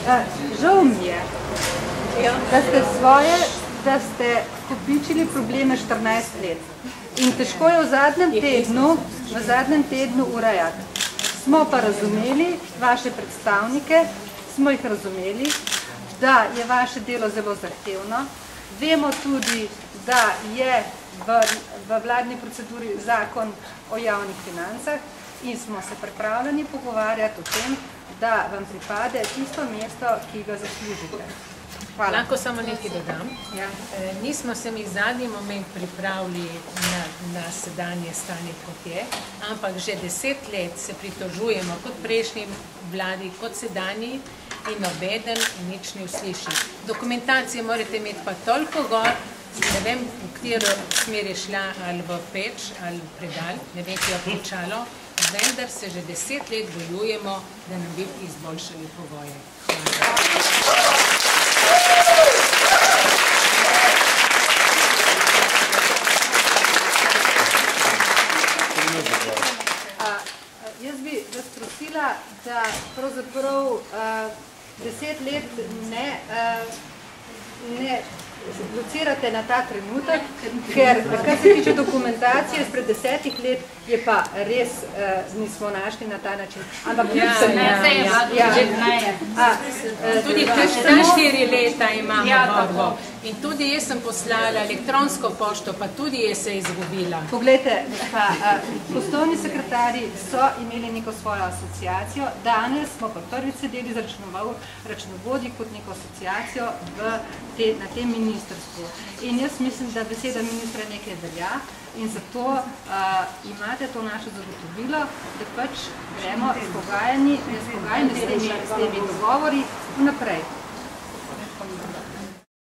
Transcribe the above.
Žal mi je, da ste kopičili probleme 14 let. In težko je v zadnjem tednu urejati. Smo pa razumeli, vaše predstavnike, smo jih razumeli, da je vaše delo zelo zahtevno. Vemo tudi, da je v vladni proceduri zakon o javnih financah in smo se pripravljeni pogovarjati o tem, da vam pripade tisto mesto, ki ga zaslužite. Hvala. Lahko samo nekaj dodam. Nismo se mi zadnji moment pripravili na sedanje stanje, kot je, ampak že 10 let se pritožujemo kot prejšnji vladi, kot sedanji in nobeden nič ne usliši. Dokumentacije morate imeti pa toliko gor, ne vem, v katero smer je šla, ali v peč, ali v predal, ne vem, ki jo končalo, vendar se že 10 let bojujemo, da nam bi izboljšali pogoje. Jaz bi vas prosila, da pravzaprav 10 let ne locirate na ta trenutek, ker kar se tiče dokumentacije izpred 10 let, je pa res nismo našli na ta način. Ampak tudi 4 leta imamo borbo. In tudi jaz sem poslala elektronsko pošto, pa tudi jaz se izgubila. Poglejte, poslovni sekretarji so imeli neko svojo asociacijo, danes smo pa prvič sedeli z računovodji kot neko asociacijo na tem ministrstvu. In jaz mislim, da beseda ministra nekaj velja in zato imate to naše zagotovilo, da pač gremo s pogajanji s temi dogovori naprej.